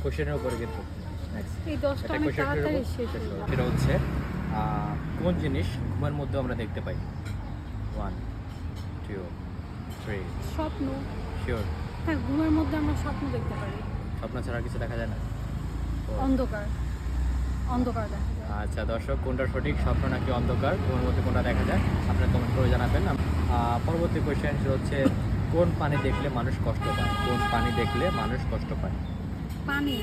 কোশ্চেনের উপরে কিন্তু নেক্সট এই 10টা অনেক তাড়াতাড়ি শেষ হয়ে যায়। সেটা হচ্ছে কোন জিনিস ঘুমের মধ্যে আমরা দেখতে পাই? 1 2 3 স্বপ্ন। শিওর? হ্যাঁ, ঘুমের মধ্যে আমরা স্বপ্ন দেখতে পারি। স্বপ্ন ছাড়া কিছু দেখা যায় না? অন্ধকার, অন্ধকার দেখা যায়। আচ্ছা দর্শক, কোনটা সঠিক, স্বপ্ন নাকি অন্ধকার, ঘুমের মধ্যে কোনটা দেখা যায় আপনারা কমেন্ট করে জানাবেন। পরবর্তী কোয়েশ্চেন হচ্ছে কোন পানি দেখলে মানুষ কষ্ট পায়? কোন পানি দেখলে মানুষ কষ্ট পায়? পানি।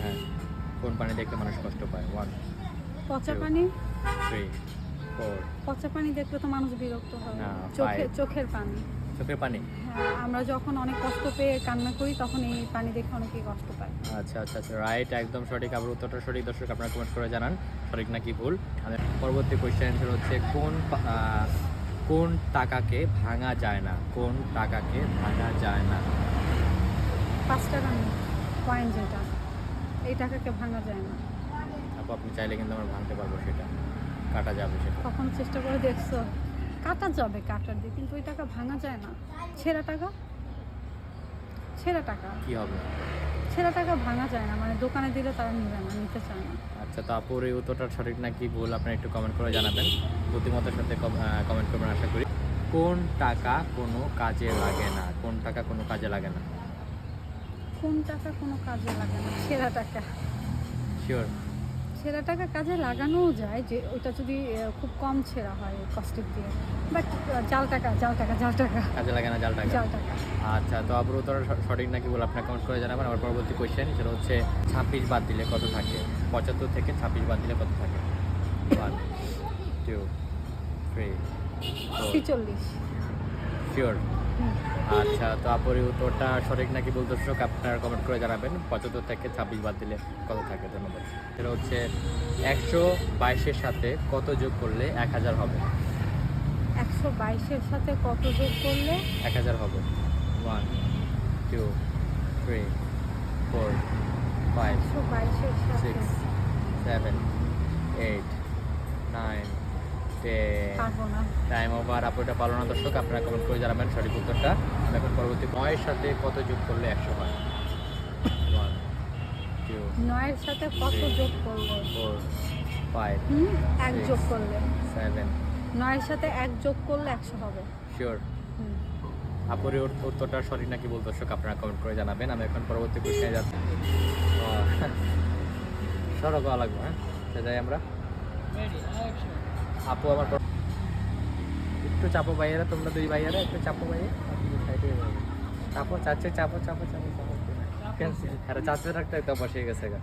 হ্যাঁ, কোন পানি দেখলে মানুষ কষ্ট পায়? 1 পচা 2 পানি। 3 4 পচা পানি দেখলে তো মানুষ বিরক্ত হয়। না, চোখের পানি। চোখের পানি? হ্যাঁ, আমরা যখন অনেক কষ্ট পেয়ে কান্না করি তখন এই পানি দেখে অনেকেই কষ্ট পায়। আচ্ছা আচ্ছা আচ্ছা, রাইট, একদম সঠিক। আবার উত্তরটা সঠিক। দর্শক আপনারা কমেন্ট করে জানান সঠিক নাকি ভুল। আমাদের পরবর্তী কোয়েশ্চেন হচ্ছে কোন টাকাকে ভাঙা যায় না? কোন টাকাকে ভাঙা যায় না? 5 টাকা নোট, কয়েন যেটা, এই টাকাকে ভাঙা যায় না। আপু আপনি চাইলে কিন্তু আমরা ভাঙতে পারবো, সেটা কাটা যাবে সেটা। কখনো চেষ্টা করে দেখছো? কাটা যাবে, কাটার দিয়ে, কিন্তু ওই টাকা ভাঙা যায় না। ছেঁড়া টাকা, ছেঁড়া টাকা, কি হবে? ছেঁড়া টাকা ভাঙা যায় না, মানে দোকানে দিলে তারা নেবে না, নিতে চায় না। আচ্ছা, তো আপুর এই উত্তরটা সঠিক নাকি ভুল আপনারা একটু কমেন্ট করে জানাবেন, বুদ্ধিমত্তার সাথে কমেন্ট করবেন আশা করি। কোন টাকা কোনো কাজে লাগে না? কোন টাকা কোনো কাজে লাগে না? কোন টাকা কোনো কাজে লাগে না? ছেঁড়া টাকা। শিওর? ছেঁড়া টাকা কাজে লাগানোও যায়, যে ওইটা যদি খুব কম ছেঁড়া হয় কস্টিক দিয়ে, বাট জাল টাকা, জাল টাকা, জাল টাকা, কাজে লাগে না জাল টাকা? জাল টাকা। আচ্ছা, তো আপুর উত্তরটা সঠিক নাকি ভুল আপনারা কমেন্ট করে জানাবেন। আমার পরবর্তী কোয়েশ্চেন সেটা হচ্ছে 26 বাদ দিলে কত থাকে? 75 থেকে 26 বাদ দিলে কত থাকে? 1 2 3 4 46। শিওর? আচ্ছা, তো আপুর এই উত্তরটা সঠিক নাকি ভুল দর্শক আপনারা কমেন্ট করে জানাবেন। 75 থেকে 26 বাদ দিলে কত থাকে? ধন্যবাদ। এটা হচ্ছে 122-এর সাথে কত যোগ করলে 1000 হবে? 122-এর সাথে কত যোগ করলে 1000 হবে? 1 2 3 4 5 122-এর সাথে 6 7 8 9 10। পারবো না। Time over. আপু এটা পারলো না দর্শক, আপনারা কমেন্ট করে জানাবেন সঠিক উত্তরটা। আমি এখন পরবর্তী 9-এর সাথে কত যোগ করলে 100 হয়? 1 2 9-এর সাথে কত যোগ করলে? 4 5 এক যোগ করলে। 7 9-এর সাথে 1 যোগ করলে 100 হবে। শিওর? হুম। আপুর এই উত্তরটা সঠিক নাকি ভুল দর্শক আপনারা কমেন্ট করে জানাবেন। আমি এখন পরবর্তী কোশ্চেনে যাচ্ছি। সড়ক হওয়া লাগবে, হ্যাঁ সে যাই আমরা। আপু আমার একটু চাপো ভাইয়েরা, তোমরা দুই ভাইয়েরা একটু চাপো ভাইয়া, চাপো চাচ্ছে, চাপো চাপো চাপো চাপো। আরে চাচ্ছে রাখতে তো বসে গেছে গা।